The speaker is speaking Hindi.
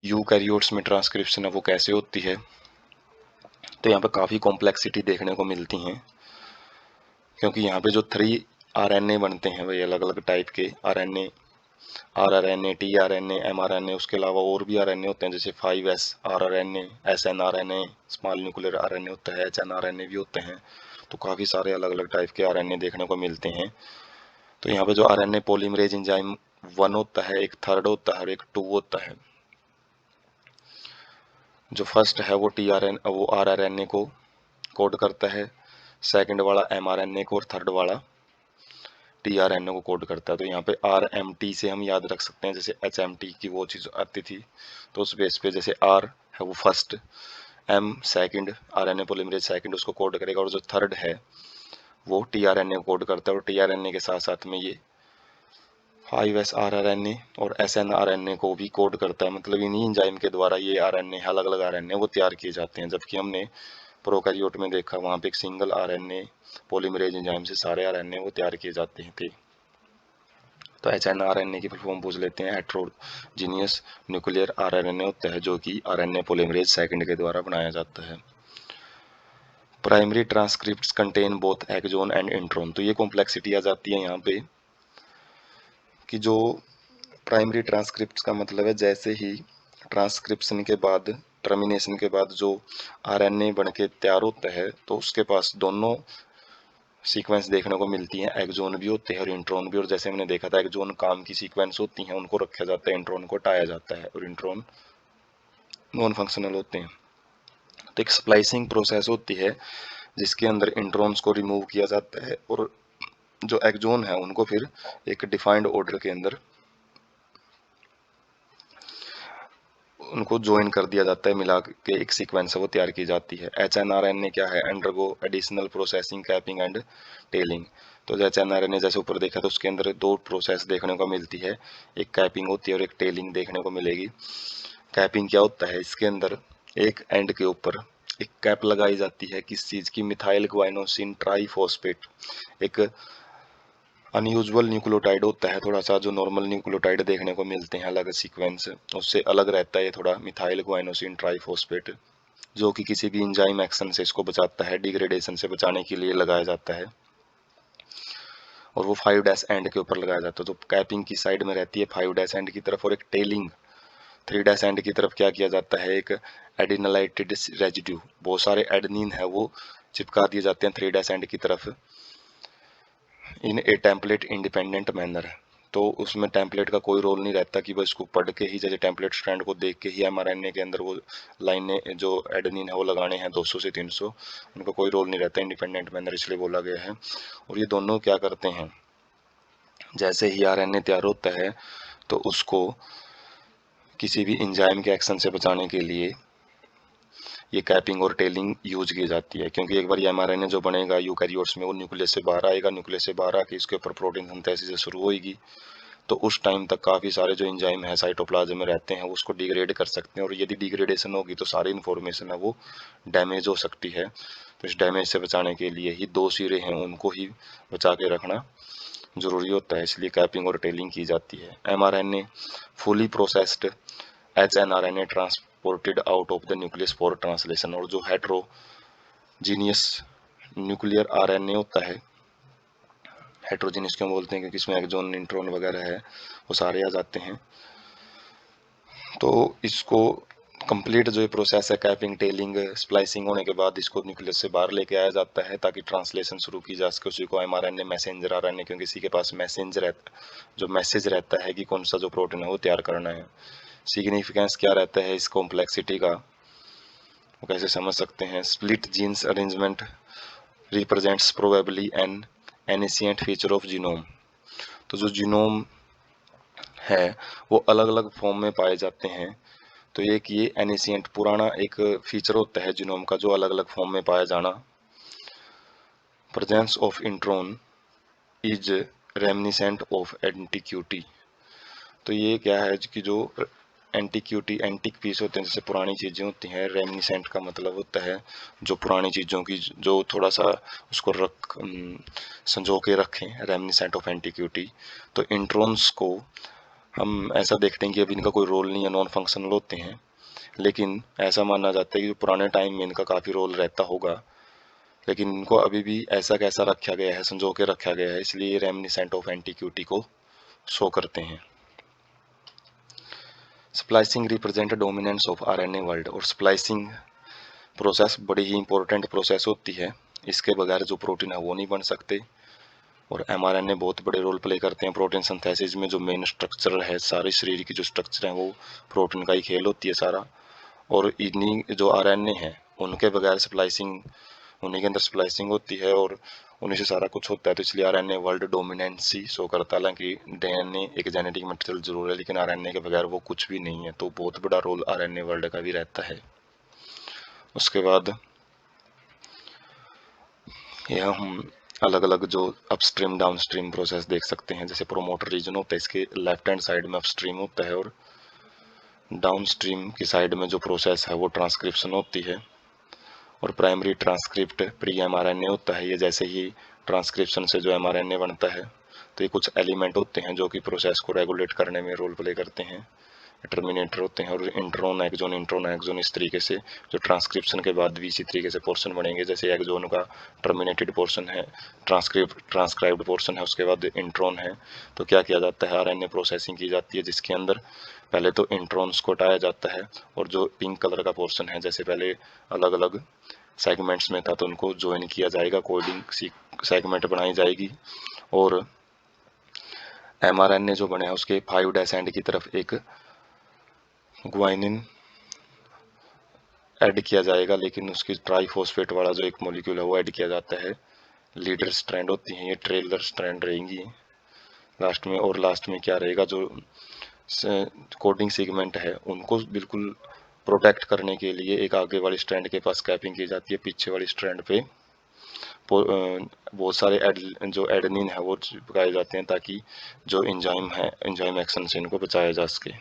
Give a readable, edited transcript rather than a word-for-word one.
यूकैरियोट्स में ट्रांसक्रिप्शन है वो कैसे होती है। तो यहाँ पे काफ़ी कॉम्प्लेक्सिटी देखने को मिलती हैं, क्योंकि यहाँ पे जो 3 आरएनए बनते हैं वही अलग अलग टाइप के आरएनए, आरआरएनए, टीआरएनए, एमआरएनए, उसके अलावा और भी आरएनए होते हैं जैसे 5S rRNA, snRNA, small nuclear RNA होता है, एचएनआरएनए भी होते हैं। तो काफ़ी सारे अलग अलग टाइप के आरएनए देखने को मिलते हैं। तो यहाँ पे जो आरएनए पॉलीमरेज एंजाइम 1 होता है, एक थर्ड होता है और एक 2 होता है। जो फर्स्ट है वो आरआरएनए को कोड करता है, सेकंड वाला एमआरएनए को और थर्ड वाला टीआरएनए को कोड करता है। तो यहाँ पे आरएमटी से हम याद रख सकते हैं, जैसे एचएमटी की वो चीज़ आती थी। तो उस बेस पे जैसे आर है वो first, M second, RNA polymerase second उसको कोड करेगा, और जो थर्ड है वो टीआरएनए को कोड करता है। और टीआरएनए के साथ साथ में ये 5S आरआरएनए और एसएनआरएनए को भी कोड करता है। मतलब इन्हीं एंजाइम के द्वारा ये आरएनए, अलग अलग आरएनए वो तैयार किए जाते हैं। जबकि हमने प्रोकैरियोट में देखा वहाँ पे एक सिंगल आरएनए पॉलीमरेज एंजाइम से सारे आरएनए वो तैयार किए जाते थे। तो एचएनआरएनए की फुल फॉर्म पूछ लेते हैं। हेट्रोजीनियस न्यूक्लियर आरएनए होता है, जो कि आरएनए पॉलीमरेज सेकंड के द्वारा बनाया जाता है। Primary transcripts contain both exon and intron. तो ये कॉम्प्लेक्सिटी आ जाती है यहाँ पे कि जो प्राइमरी ट्रांसक्रिप्ट्स का मतलब है जैसे ही ट्रांसक्रिप्शन के बाद, टर्मिनेशन के बाद जो आरएनए बन के तैयार होता है तो उसके पास दोनों सीक्वेंस देखने को मिलती हैं, एक्सोन भी होते हैं और इंट्रोन भी। और जैसे हमने देखा था एक्सोन काम की सीक्वेंस होती हैं उनको रखा जाता है, इंट्रोन को हटाया जाता है, और इंट्रोन नॉन फंक्शनल होते हैं। तो एक स्प्लाइसिंग प्रोसेस होती है जिसके अंदर इंट्रॉन्स को रिमूव किया जाता है और जो एक्सोन है उनको फिर एक डिफाइंड ऑर्डर के अंदर उनको ज्वाइन कर दिया जाता है, मिला के एक सीक्वेंस है वो तैयार की जाती है। एचएनआरएनए क्या है, undergo additional processing, capping and telling. तो एचएनआरएनए जैसे ऊपर देखा तो उसके अंदर 2 प्रोसेस देखने को मिलती है, एक कैपिंग होती है और एक टेलिंग देखने को मिलेगी। कैपिंग क्या होता है, इसके अंदर एक एंड के ऊपर एक कैप लगाई जाती है किस चीज़ की, मिथाइल ग्वाइनोसिन ट्राइफॉस्फेट। एक अनयूजुअल न्यूक्लियोटाइड होता है थोड़ा सा, जो नॉर्मल न्यूक्लियोटाइड देखने को मिलते हैं अलग सीक्वेंस, उससे अलग रहता है ये थोड़ा, मिथाइल ग्वाइनोसिन ट्राइफॉस्फेट, जो कि किसी भी एंजाइम एक्शन से इसको बचाता है, डिग्रेडेशन से बचाने के लिए लगाया जाता है। और वो 5' एंड के ऊपर लगाया जाता है। तो कैपिंग की साइड में रहती है 5' एंड की तरफ, और एक टेलिंग 3' एंड की तरफ क्या किया जाता है, एक एडिनलाइटेड रेजिड्यू, बहुत सारे एडनिन है वो चिपका दिए जाते हैं 3' एंड की तरफ, इन ए टेम्पलेट इंडिपेंडेंट मैनर। तो उसमें टेम्पलेट का कोई रोल नहीं रहता कि बस इसको पढ़ के ही, जैसे टेम्पलेट स्ट्रैंड को देख के ही एमआरएनए के अंदर वो लाइनें जो एडेनिन है वो लगाने हैं 200 से 300, उनका कोई रोल नहीं रहता, इंडिपेंडेंट मैनर इसलिए बोला गया है। और ये दोनों क्या करते हैं, जैसे ही आरएनए तैयार होता है तो उसको किसी भी एंजाइम के एक्शन से बचाने के लिए ये कैपिंग और टेलिंग यूज की जाती है। क्योंकि एक बार ये एमआरएनए जो बनेगा यूकैरियोट्स में वो न्यूक्लियस से बाहर आएगा, न्यूक्लियस से बाहर आके इसके ऊपर प्रोटीन सिंथेसिस शुरू होगी। तो उस टाइम तक काफ़ी सारे जो एंजाइम है साइटोप्लाज्म में रहते हैं वो उसको डिग्रेड कर सकते हैं, और यदि डिग्रेडेशन होगी तो सारी इन्फॉर्मेशन है वो डैमेज हो सकती है। तो इस डैमेज से बचाने के लिए ही 2 सिरे हैं उनको ही बचा के रखना जरूरी होता है, इसलिए कैपिंग और टेलिंग की जाती है। MRNA fully processed hnRNA transported out of the nucleus for translation. और जो हेट्रोजीनियस न्यूक्लियर आरएनए होता है, हेट्रोजीनियस क्यों बोलते हैं, क्योंकि इसमें एक्सोन इंट्रोन वगैरह है वो सारे आ जाते हैं। तो इसको कंप्लीट जो प्रोसेस है कैपिंग टेलिंग स्प्लाइसिंग होने के बाद इसको न्यूक्लियस से बाहर लेके आया जाता है ताकि ट्रांसलेशन शुरू की जा सके, उसी को एमआरएनए मैसेंजर आरएनए, क्योंकि इसी के पास मैसेंजर रहता, जो मैसेज रहता है कि कौन सा जो प्रोटीन है वो तैयार करना है। सिग्निफिकेंस क्या रहता है इस कॉम्प्लेक्सिटी का, वो कैसे समझ सकते हैं। Split genes arrangement represents probably an ancient feature of genome. तो जो जीनोम है वो अलग अलग फॉर्म में पाए जाते हैं। तो एक ये एनिशिएंट पुराना एक फीचर होता है जीनोम का, जो अलग अलग फॉर्म में पाया जाना। Presence of intron is reminiscent of antiquity. तो ये क्या है कि जो एंटीक्यूटी एंटिक पीस होते हैं, जैसे पुरानी चीज़ें होती हैं, रेमनिसेंट का मतलब होता है जो पुरानी चीज़ों की जो थोड़ा सा उसको संजो के रखें, रेमनिसेंट ऑफ एंटीक्यूटी। तो इंट्रॉन्स को हम ऐसा देखते हैं कि अब इनका कोई रोल नहीं है, नॉन फंक्शनल होते हैं, लेकिन ऐसा माना जाता है कि पुराने टाइम में इनका काफ़ी रोल रहता होगा, लेकिन इनको अभी भी ऐसा कैसा रखा गया है, संजो के रखा गया है, इसलिए ये रेमिनिसेंट ऑफ एंटीक्विटी को शो करते हैं। Splicing represent dominance of RNA world, और स्प्लाइसिंग प्रोसेस बड़ी ही इंपॉर्टेंट प्रोसेस होती है, इसके बगैर जो प्रोटीन है वो नहीं बन सकते। और एमआरएनए बहुत बड़े रोल प्ले करते हैं प्रोटीन सिंथेसिस में। जो मेन स्ट्रक्चर है, सारे शरीर की जो स्ट्रक्चर है वो प्रोटीन का ही खेल होती है सारा। और इन्हीं जो आरएनए हैं उनके बगैर स्प्लाइसिंग, उन्हीं के अंदर स्प्लाइसिंग होती है और उन्हीं से सारा कुछ होता है, तो इसलिए आरएनए वर्ल्ड डोमिनेंसी शो करता है। हालांकि डीएनए एक जेनेटिक मटेरियल जरूर है, लेकिन आरएनए के बगैर वो कुछ भी नहीं है, तो बहुत बड़ा रोल आरएनए वर्ल्ड का भी रहता है। उसके बाद यह हम अलग अलग जो अपस्ट्रीम डाउनस्ट्रीम प्रोसेस देख सकते हैं। जैसे प्रोमोटर रीजन होता है, इसके लेफ्ट हैंड साइड में अपस्ट्रीम होता है, और डाउनस्ट्रीम की साइड में जो प्रोसेस है वो ट्रांसक्रिप्शन होती है। और प्राइमरी ट्रांसक्रिप्ट प्री एमआरएनए होता है। ये जैसे ही ट्रांसक्रिप्शन से जो एमआरएनए बनता है, तो ये कुछ एलिमेंट होते हैं जो कि प्रोसेस को रेगुलेट करने में रोल प्ले करते हैं, टर्मिनेटर होते हैं। और इंट्रोन एक्सोन इस तरीके से जो ट्रांसक्रिप्शन के बाद भी इसी तरीके से पोर्शन बनेंगे। जैसे एक्सोन का टर्मिनेटेड पोर्शन है, ट्रांसक्राइब्ड पोर्शन है, उसके बाद इंट्रोन है। तो क्या किया जाता है, आरएनए प्रोसेसिंग की जाती है, जिसके अंदर पहले तो इंट्रॉन्स को हटाया जाता है, और जो पिंक कलर का पोर्शन है, जैसे पहले अलग अलग सेगमेंट्स में था तो उनको ज्वाइन किया जाएगा, कोडिंग सेगमेंट बनाई जाएगी। और एमआरएनए जो बने हैं उसके 5' एंड की तरफ एक ग्वाइनिन ऐड किया जाएगा, लेकिन उसकी ट्राइफॉस्फेट वाला जो एक मॉलिक्यूल है वो ऐड किया जाता है। लीडर स्ट्रैंड होती हैं, ये ट्रेलर स्ट्रैंड रहेंगी लास्ट में। और लास्ट में क्या रहेगा, जो कोडिंग सेगमेंट है उनको बिल्कुल प्रोटेक्ट करने के लिए एक आगे वाली स्ट्रैंड के पास कैपिंग की जाती है, पीछे वाली स्ट्रैंड पे बहुत सारे जो एडेनिन है वो चिपकाए जाते हैं, ताकि जो एंजाइम है, एंजाइम एक्शन से इनको बचाया जा सके।